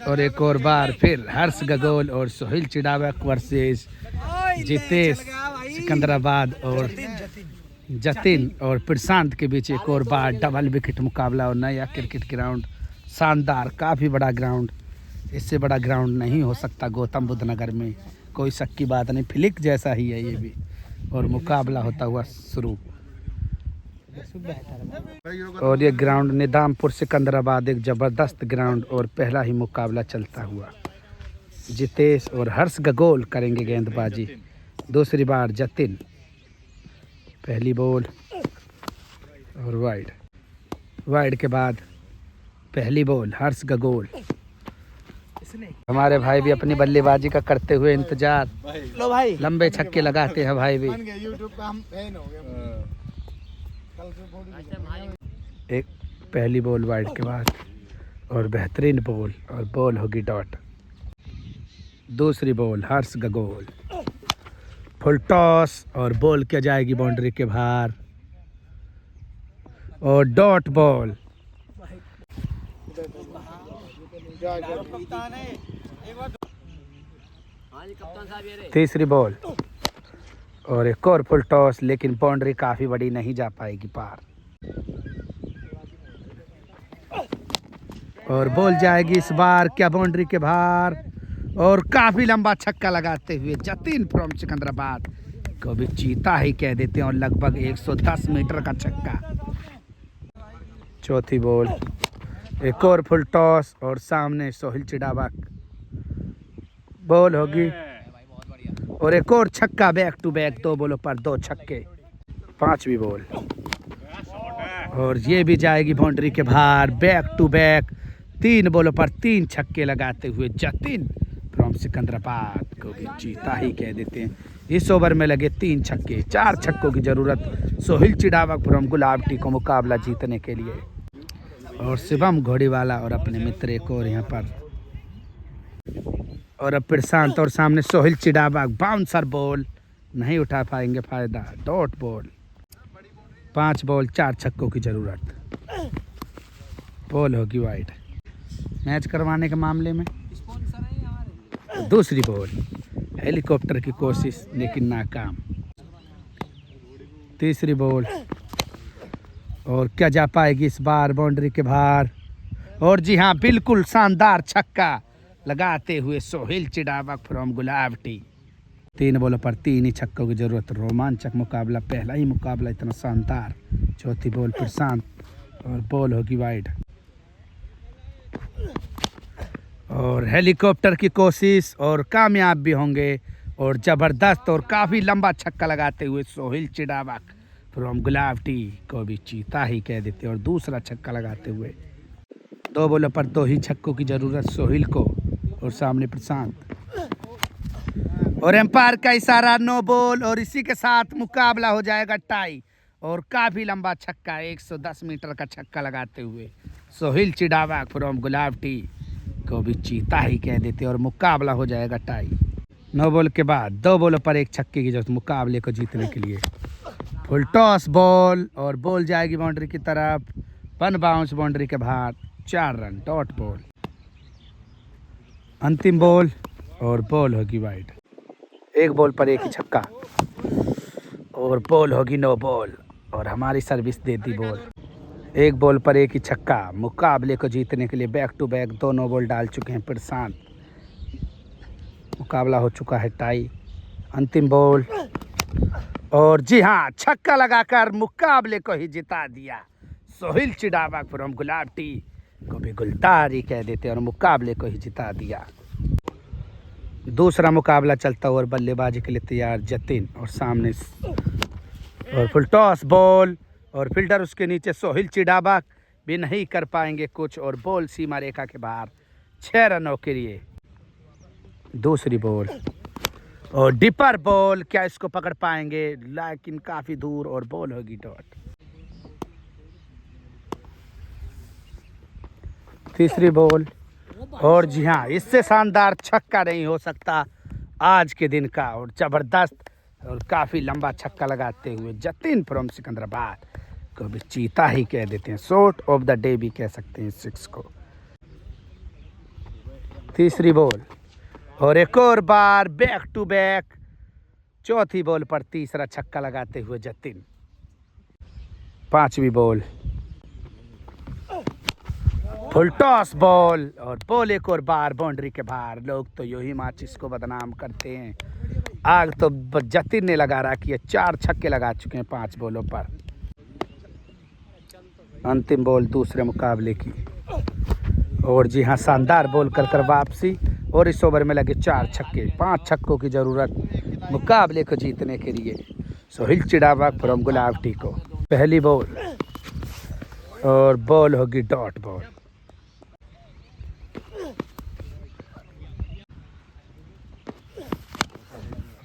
और एक और बार फिर हर्ष गगोल और सोहेल चिड़ावक वर्सेस जितेश सिकंदराबाद और जतिन और प्रशांत के बीच एक और बार डबल विकेट मुकाबला। और नया क्रिकेट ग्राउंड शानदार, काफ़ी बड़ा ग्राउंड, इससे बड़ा ग्राउंड नहीं हो सकता गौतम बुद्ध नगर में, कोई शक की बात नहीं। फ्लिक जैसा ही है ये भी। और मुकाबला होता हुआ शुरू। और ये ग्राउंड निजामपुर सिकंदराबाद एक ज़बरदस्त ग्राउंड और पहला ही मुकाबला चलता हुआ। जितेश और हर्ष गगोल करेंगे गेंदबाजी। दूसरी बार जतिन, पहली बॉल और वाइड के बाद पहली बॉल हर्ष गगोल। हमारे भाई भी अपनी बल्लेबाजी का करते हुए इंतजार। लो भाई, लंबे छक्के लगाते हैं भाई भी। एक पहली बॉल वाइड के बाद और बेहतरीन बॉल, और बॉल होगी डॉट। दूसरी बॉल हर्ष गगोल, फुल टॉस और बॉल किया जाएगी बाउंड्री के बाहर और डॉट बॉल। तीसरी बॉल और एक और फुल टॉस, लेकिन बाउंड्री काफी बड़ी, नहीं जा पाएगी पार। और बॉल जाएगी इस बार क्या बाउंड्री के बाहर, और काफी लंबा छक्का लगाते हुए जतिन फ्रॉम सिकंदराबाद को भी चीता ही कह देते हैं, और लगभग 110 मीटर का छक्का। चौथी बॉल, एक और फुल टॉस और सामने सोहेल चिड़ावक, बॉल होगी और एक और छक्का, बैक टू बैक 2 बॉलों पर 2 छक्के। पांचवी बॉल और ये भी जाएगी बाउंड्री के बाहर, बैक टू बैक 3 बॉलों पर 3 छक्के लगाते हुए जतिन फ्रॉम सिकंदराबाद को भी चीता ही कह देते हैं। इस ओवर में लगे 3 छक्के, 4 छक्कों की जरूरत सोहेल चिड़ावक फ्रॉम गुलाबटी को मुकाबला जीतने के लिए। और शिवम घोड़ीवाला और अपने मित्र एक और यहाँ पर, और अब प्रशांत और सामने सोहेल चिड़ावक। बाउंसर बॉल, नहीं उठा पाएंगे फायदा, डॉट बॉल। 5 बॉल 4 छक्कों की जरूरत, बॉल होगी वाइड। मैच करवाने के मामले में दूसरी बॉल, हेलीकॉप्टर की कोशिश लेकिन नाकाम। तीसरी बॉल और क्या जा पाएगी इस बार बाउंड्री के बाहर, और जी हाँ बिल्कुल शानदार छक्का लगाते हुए सोहेल चिड़ावक फ्रॉम गुलाबटी। 3 बॉलों पर 3 ही छक्कों की जरूरत। रोमांचक मुकाबला, पहला ही मुकाबला इतना शानदार। चौथी बॉल प्रशांत और बॉल होगी वाइड, और हेलीकॉप्टर की कोशिश और कामयाब भी होंगे, और जबरदस्त और काफी लंबा छक्का लगाते हुए सोहेल चिड़ावक फ्रॉम गुलाबटी को भी चीता ही कह देते हैं। और दूसरा छक्का लगाते हुए 2 बॉलों पर 2 ही छक्कों की जरूरत सोहेल को, और सामने प्रशांत। और एम्पायर का इशारा, नो बॉल, और इसी के साथ मुकाबला हो जाएगा टाई। और काफी लंबा छक्का, 110 मीटर का छक्का लगाते हुए सोहेल चिड़ावक फ्रॉम गुलाबटी को भी चीता ही कह देते, और मुकाबला हो जाएगा टाई। 9 बॉल के बाद 2 बॉलों पर 1 छक्के की जरूरत मुकाबले को जीतने के लिए। फुल टॉस बॉल और बॉल जाएगी बाउंड्री की तरफ, 1 बाउंस बाउंड्री के बाहर, 4 रन, डॉट बॉल। अंतिम बॉल और बॉल होगी वाइड। 1 बॉल पर 1 ही छक्का और बॉल होगी नो बॉल, और हमारी सर्विस दे दी बॉल। 1 बॉल पर 1 ही छक्का, मुकाबले को जीतने के लिए back to back 2 no ball डाल चुके हैं प्रशांत। मुकाबला हो चुका है टाई। अंतिम बॉल और जी हाँ छक्का लगाकर मुकाबले को ही जिता दिया। सोहेल चिड़ावक फ्रॉम गुलाबटी को भी गुलतारी कह देते और मुकाबले को ही जिता दिया। दूसरा मुकाबला चलता हुआ और बल्लेबाजी के लिए तैयार जतिन, और सामने और फुल टॉस बॉल और फील्डर उसके नीचे सोहेल चिड़ावक भी नहीं कर पाएंगे कुछ, और बॉल सीमा रेखा के बाहर 6 रनों के लिए। दूसरी बॉल और डिपर बॉल, क्या इसको पकड़ पाएंगे, लेकिन काफी दूर, और बॉल होगी डॉट। तीसरी बॉल और जी हाँ इससे शानदार छक्का नहीं हो सकता आज के दिन का, और जबरदस्त और काफी लंबा छक्का लगाते हुए जतिन फ्रॉम सिकंदराबाद को भी चीता ही कह देते हैं, शॉट ऑफ द डे भी कह सकते हैं 6 को। तीसरी बॉल और एक और बार बैक टू बैक चौथी बॉल पर तीसरा छक्का लगाते हुए जतिन। पांचवी बॉल फुल टॉस बॉल और बॉल एक और बार बाउंड्री के बाहर। लोग तो यू ही माचिस को बदनाम करते हैं, आग तो जतिन ने लगा रखी है। 4 छक्के लगा चुके हैं 5 बॉलों पर। अंतिम बॉल दूसरे मुकाबले की और जी हाँ, शानदार बॉल कर वापसी और इस ओवर में लगे 4 छक्के। 5 छक्कों की जरूरत मुकाबले को जीतने के लिए सोहिल चिड़ावा फ्रॉम गुलावटी को। पहली बॉल और बॉल होगी डॉट बॉल।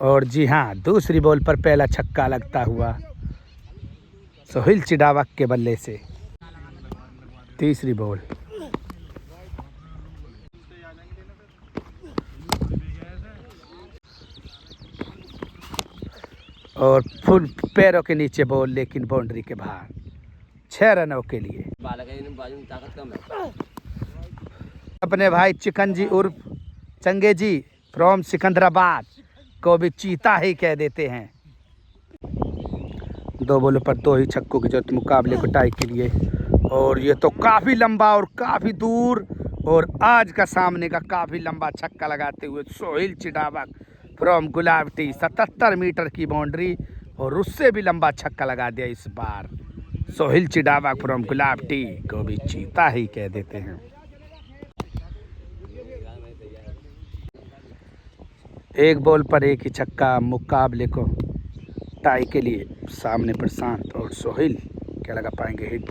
और जी हाँ, दूसरी बॉल पर पहला छक्का लगता हुआ सोहिल चिड़ावा के बल्ले से। तीसरी बॉल और फुल पैरों के नीचे बॉल, लेकिन बाउंड्री के बाहर। 6 रनों के लिए अपने भाई चिकन जी उर्फ चंगे जी फ्रॉम सिकंदराबाद को भी चीता ही कह देते हैं। 2 बॉलों पर 2 ही छक्कों की जरूरत मुकाबले को टाई के लिए। और ये तो काफ़ी लंबा और काफ़ी दूर और आज का सामने का काफ़ी लंबा छक्का लगाते हुए सोहिल चिड़ावा फ्रॉम गुलावटी। 77 मीटर की बाउंड्री और उससे भी लंबा छक्का लगा दिया इस बार। सोहिल चिड़ावा फ्रॉम गुलावटी को भी चीता ही कह देते हैं। एक बॉल पर एक ही छक्का मुकाबले को टाई के लिए। सामने प्रशांत और सोहिल क्या लगा पाएंगे हिट।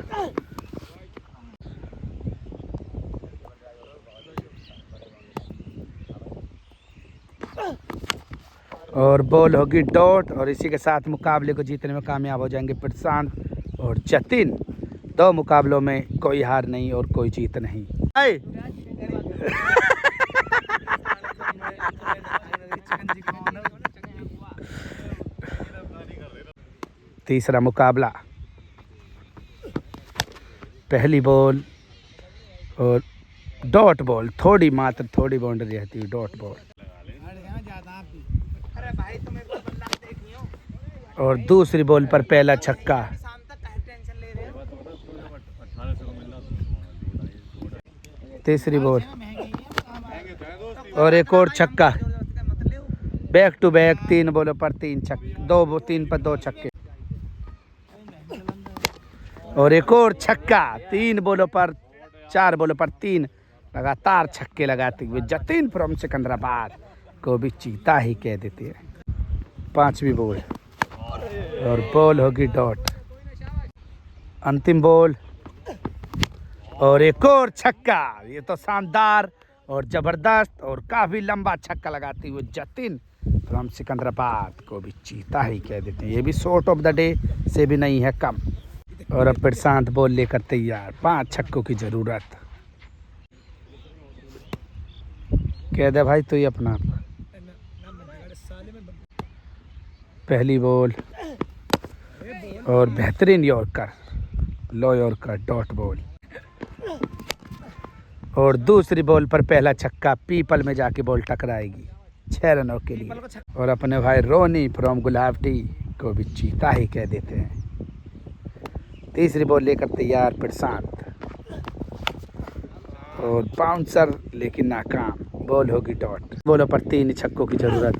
और बॉल होगी डॉट और इसी के साथ मुकाबले को जीतने में कामयाब हो जाएंगे प्रशांत और जतिन। 2 मुकाबलों में कोई हार नहीं और कोई जीत नहीं। तीसरा मुकाबला, पहली बॉल और डॉट बॉल। थोड़ी बाउंड्री रहती है डॉट बॉल। और दूसरी बॉल पर पहला छक्का। तीसरी बॉल और एक और छक्का। बैक टू बैक 3 बॉलों पर 3 छक्के, 3 पर 2 छक्के और एक और छक्का। 4 बॉलों पर 3 लगातार छक्के लगाते हुए जतिन फ्रॉम सिकंदराबाद को भी चीता ही कह देते हैं। 5वीं बॉल और बॉल होगी डॉट। अंतिम बॉल और एक और छक्का। ये तो शानदार और जबरदस्त और काफी लंबा छक्का लगाते हुए जतिन फ्रॉम सिकंदराबाद को भी चीता ही कह देते हैं। ये भी शॉट ऑफ द डे से भी नहीं है कम। और अब प्रशांत बॉल लेकर तैयार। 5 छक्कों की जरूरत। कह दे भाई तो ये अपना। पहली बॉल और बेहतरीन यॉर्कर, लो यॉर्कर डॉट बॉल। और दूसरी बॉल पर पहला छक्का पीपल में जाके बॉल टकराएगी 6 रनों के लिए। और अपने भाई रोनी फ्रॉम गुलावटी को भी चीता ही कह देते हैं। तीसरी बॉल लेकर तैयार प्रशांत और बाउंसर लेकिन नाकाम। बॉल होगी डॉट। बॉलों पर 3 छक्कों की जरूरत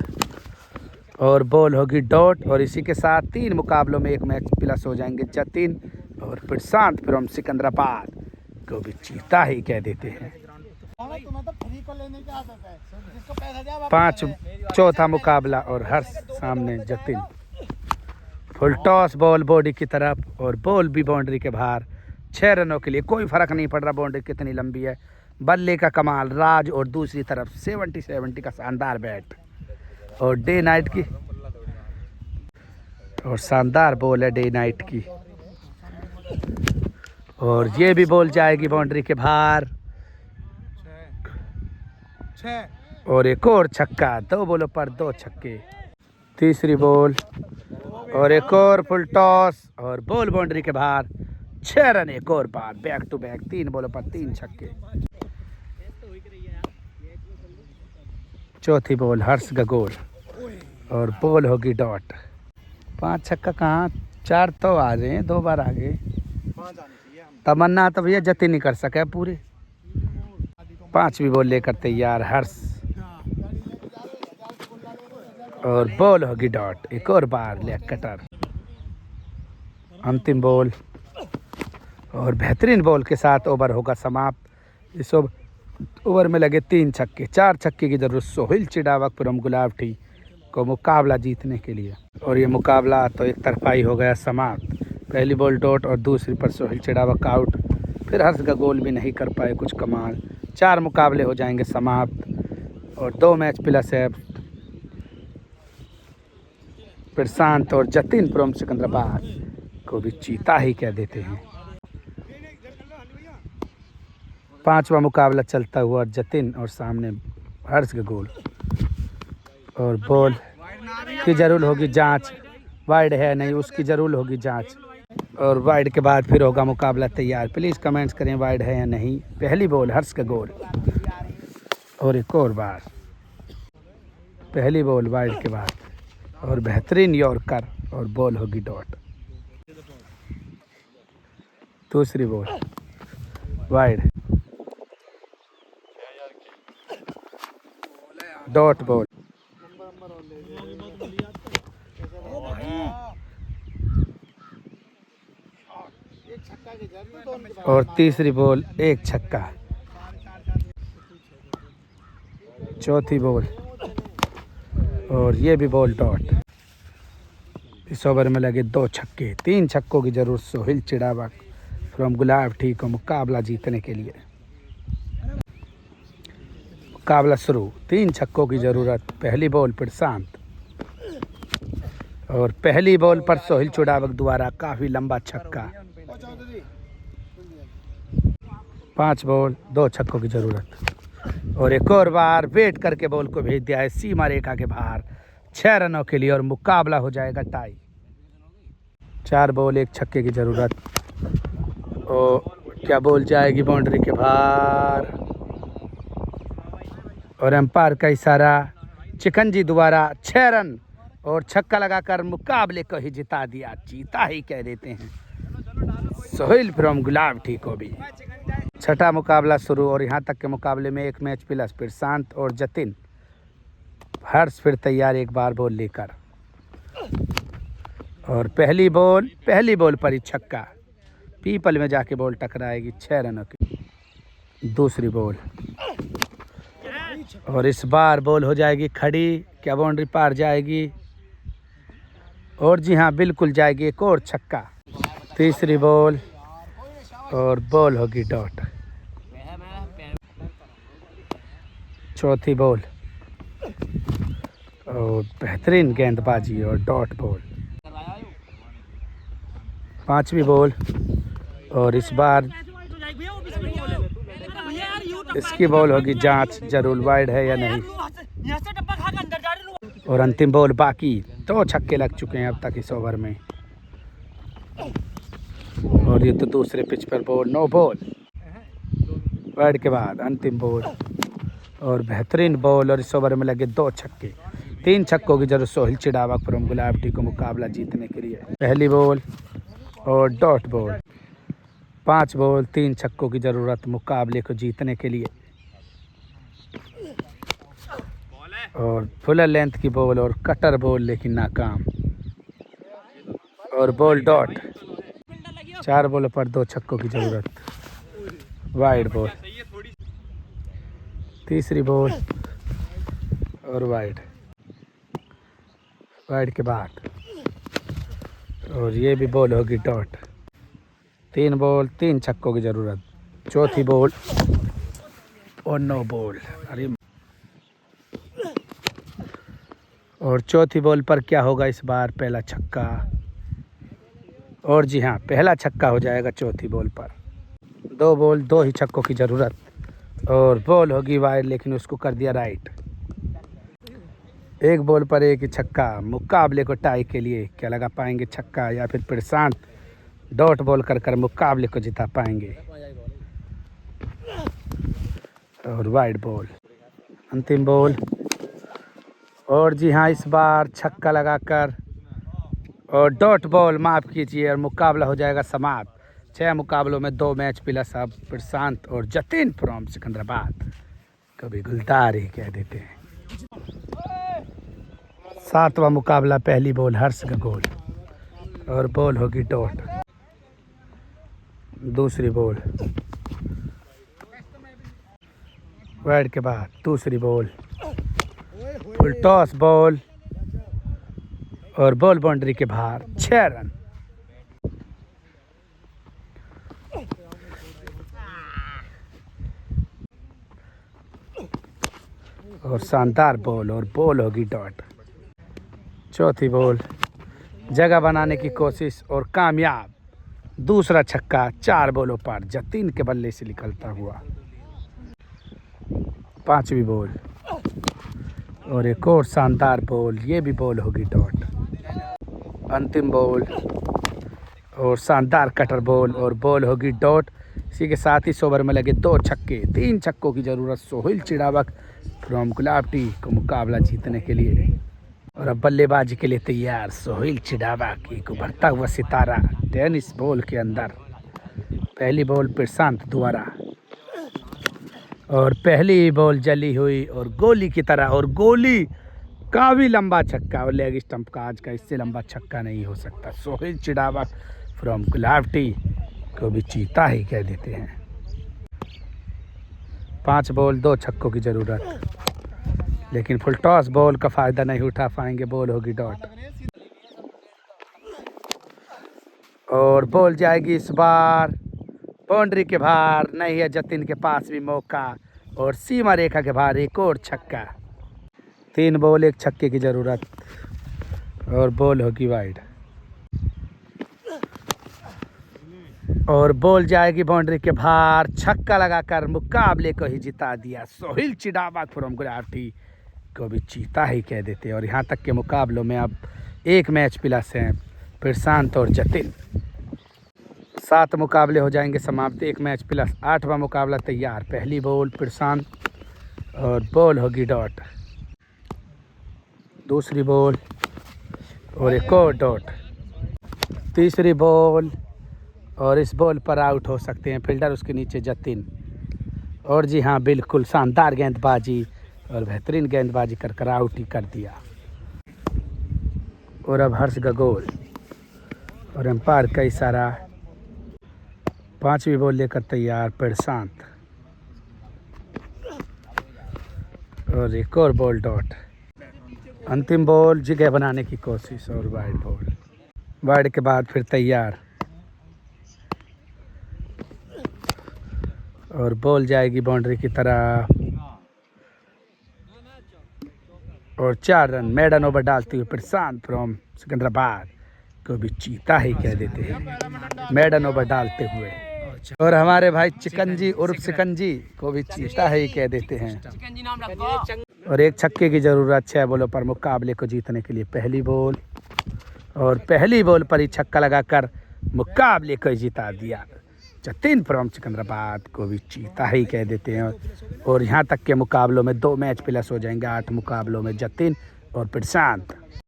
और बॉल होगी डॉट। और इसी के साथ 3 मुकाबलों में 1 मैच प्लस हो जाएंगे जतिन और प्रशांत फ्रॉम सिकंदराबाद को भी चीता ही कह देते हैं। 4था मुकाबला और हर सामने Jatin. Full toss ball body की तरफ और बॉल भी बाउंड्री के बाहर। 6 रनों के लिए कोई फर्क नहीं पड़ रहा बाउंड्री कितनी लंबी है। बल्ले का कमाल राज और दूसरी तरफ 70 का शानदार बैट और डे नाइट की और शानदार बॉल है डे नाइट की। और ये भी बॉल जाएगी बाउंड्री के बाहर और एक और छक्का। 2 बॉलों पर 2 छक्के। तीसरी बॉल और एक और फुल टॉस और बॉल बाउंड्री के बाहर। 6 रन एक और बार। बैक टू बैक 3 बॉलों पर 3 छक्के। चौथी बॉल हर्ष गगोल और बॉल होगी डॉट। 5 छक्का कहाँ, 4 तो आ गए, 2 बार आ गए। तमन्ना तो भैया जतिन नहीं कर सके पूरे। 5वीं बॉल लेकर तैयार हर्ष और बॉल होगी डॉट। एक और बार लेग कटर। अंतिम बॉल और बेहतरीन बॉल के साथ ओवर होगा समाप्त। इस ओवर में लगे 3 छक्के। 4 छक्के की जरूरत सोहेल चिड़ावक फ्रॉम गुलावटी को मुकाबला जीतने के लिए। और ये मुकाबला तो एक तरफाई हो गया समाप्त। पहली बॉल डॉट और दूसरी पर सोहेल चिड़ावक आउट। फिर हर्ष का गोल भी नहीं कर पाए कुछ कमाल। 4 मुकाबले हो जाएंगे समाप्त और 2 मैच प्लस है। प्रशांत और जतिन फ्रॉम सिकंदराबाद को भी चीता ही कह देते हैं। 5वां मुकाबला चलता हुआ जतिन और सामने हर्ष का गोल और बॉल की जरूर होगी जांच। वाइड है नहीं, उसकी जरूर होगी जांच। और वाइड के बाद फिर होगा मुकाबला तैयार। प्लीज़ कमेंट्स करें वाइड है या नहीं। पहली बॉल हर्ष का गोल और एक और बार पहली बॉल वाइड के बाद और बेहतरीन यॉर्कर और बॉल होगी डॉट। दूसरी बॉल वाइड डॉट बॉल और तीसरी बॉल एक छक्का। चौथी बॉल और ये भी बॉल डॉट। इस ओवर में लगे 2 छक्के। 3 छक्कों की जरूरत सोहेल चिड़ावक फ्रॉम गुलावटी को मुकाबला जीतने के लिए। मुकाबला शुरू। 3 छक्कों की जरूरत। पहली बॉल प्रशांत और पहली बॉल पर सोहेल चिड़ावक द्वारा काफी लंबा छक्का। 5 बॉल 2 छक्कों की जरूरत और एक और बार वेट करके बॉल को भेज दिया है सीमा रेखा के बाहर 6 रनों के लिए और मुकाबला हो जाएगा टाई। 4 बॉल 1 छक्के की जरूरत और क्या बॉल जाएगी बाउंड्री के बाहर और एम्पायर का इशारा। चिकनजी द्वारा 6 रन और छक्का लगाकर मुकाबले को ही जिता दिया। चीता ही कह देते हैं सोहेल फ्रॉम गुलावटी को भी। 6ठा मुकाबला शुरू और यहाँ तक के मुकाबले में 1 मैच प्लस। प्रशांत और जतिन। हर्ष फिर तैयार एक बार बॉल लेकर और पहली बॉल पर ही छक्का। पीपल में जाके बॉल टकराएगी 6 रनों की। दूसरी बॉल और इस बार बॉल हो जाएगी खड़ी। क्या बाउंड्री पार जाएगी? और जी हाँ बिल्कुल जाएगी। एक और छक्का। तीसरी बॉल और बॉल होगी डॉट। चौथी बॉल और बेहतरीन गेंदबाजी और डॉट बॉल। 5वीं बॉल और इस बार इसकी बॉल होगी जांच जरूर वाइड है या नहीं। और अंतिम बॉल बाकी। 2 छक्के लग चुके हैं अब तक इस ओवर में और ये तो दूसरे पिच पर बॉल। 9 बॉल वाइड के बाद अंतिम बॉल और बेहतरीन बॉल और इस ओवर में लगे 2 छक्के। 3 छक्कों की जरूरत सोहेल चिड़ावक फ्रॉम गुलावटी को मुकाबला जीतने के लिए। पहली बॉल और डॉट बॉल। 5 बॉल 3 छक्कों की जरूरत मुकाबले को जीतने के लिए और फुल लेंथ की बॉल और कटर बॉल लेकिन नाकाम और बॉल डॉट। 4 बॉल पर 2 छक्कों की जरूरत। Wide ball. तीसरी बॉल और वाइड के बाद और ये भी बॉल होगी डॉट। 3 बॉल 3 छक्कों की जरूरत। चौथी बॉल और 9 बॉल। अरे और चौथी बॉल पर क्या होगा इस बार? पहला छक्का और जी हाँ पहला छक्का हो जाएगा चौथी बॉल पर। 2 बॉल 2 ही छक्कों की ज़रूरत और बॉल होगी वाइड लेकिन उसको कर दिया राइट। 1 बॉल पर 1 ही छक्का। मुकाबले को टाई के लिए क्या लगा पाएंगे छक्का या फिर प्रशांत डॉट बॉल कर मुकाबले को जिता पाएंगे। और वाइड बॉल अंतिम बॉल। और जी हाँ, इस बार छक्का लगाकर और डॉट बॉल माफ़ कीजिए, और मुकाबला हो जाएगा समाप्त। 6 मुकाबलों में 2 मैच प्लस अब प्रशांत और जतिन फ्रॉम सिकंदराबाद, कभी गुलदार ही कह देते हैं। 7वां मुकाबला, पहली बॉल हर्ष का गोल और बॉल होगी डॉट। दूसरी बॉल वाइड के बाद दूसरी बॉल, फुल टॉस बॉल और बॉल बाउंड्री के बाहर, 6 रन। और शानदार बॉल और बॉल होगी डॉट। चौथी बॉल, जगह बनाने की कोशिश और कामयाब। दूसरा छक्का 4 बॉलों पर जतिन के बल्ले से निकलता हुआ। 5वीं बॉल और एक और शानदार बॉल, ये भी बॉल होगी डॉट। अंतिम बॉल और शानदार कटर बॉल और बॉल होगी डॉट। इसी के साथ इस ओवर में लगे 2 छक्के, 3 छक्कों की ज़रूरत सोहेल चिड़ावक फ्रॉम गुलावटी को मुकाबला जीतने के लिए। और अब बल्लेबाजी के लिए तैयार सोहेल चिड़ावक, एक उभरता हुआ सितारा टेनिस बॉल के अंदर। पहली बॉल प्रशांत द्वारा और पहली बॉल जली हुई और गोली की तरह, और गोली काफ़ी लंबा छक्का और लेग स्टंप का आज का इससे लंबा छक्का नहीं हो सकता। सोहेल चिड़ावक फ्रॉम गुलावटी को भी चीता ही कह देते हैं। 5 बॉल 2 छक्कों की ज़रूरत, लेकिन फुल टॉस बॉल का फ़ायदा नहीं उठा पाएंगे, बॉल होगी डॉट। और बॉल जाएगी इस बार बाउंड्री के बाहर, नहीं है जतिन के पास भी मौका, और सीमा रेखा के बाहर एक और छक्का। 3 बॉल 1 छक्के की ज़रूरत और बॉल होगी वाइड। और बॉल जाएगी बाउंड्री के बाहर, छक्का लगाकर मुकाबले को ही जिता दिया। सोहेल चिड़ावक फ्रॉम गुलावटी को भी चीता ही कह देते हैं। और यहाँ तक के मुकाबलों में अब 1 मैच प्लस हैं प्रशांत और जतिन। 7 मुकाबले हो जाएंगे समाप्त, 1 मैच प्लस। 8वां मुकाबला तैयार। पहली बॉल प्रशांत और बॉल होगी डॉट। दूसरी बॉल और एक और डॉट। तीसरी बॉल और इस बॉल पर आउट हो सकते हैं फील्डर, उसके नीचे जतिन। और जी हाँ, बिल्कुल शानदार गेंदबाजी और बेहतरीन गेंदबाजी कर आउट ही कर दिया। और अब हर्ष का गोल और एम्पायर का इशारा। 5वीं बॉल लेकर तैयार प्रशांत और एक और बॉल डॉट। अंतिम बॉल, जगह बनाने की कोशिश और वाइड बॉल। वाइड के बाद फिर तैयार और बॉल जाएगी बाउंड्री की तरफ और 4 रन। मेडन ओवर डालते हुए प्रशांत फ्रॉम सिकंदराबाद को भी चीता ही कह देते हैं, मेडन ओवर डालते हुए। और हमारे भाई चिकनजी उर्फ सिकंजी को भी चीता ही कह देते हैं। और 1 छक्के की ज़रूरत 6 बॉलों पर मुकाबले को जीतने के लिए। पहली बॉल और पहली बॉल पर ही छक्का लगाकर मुकाबले को जिता दिया। जतिन फ्रॉम सिकंदराबाद को भी चीता ही कह देते हैं। और यहाँ तक के मुकाबलों में 2 मैच प्लस हो जाएंगे। 8 मुकाबलों में जतिन और प्रशांत।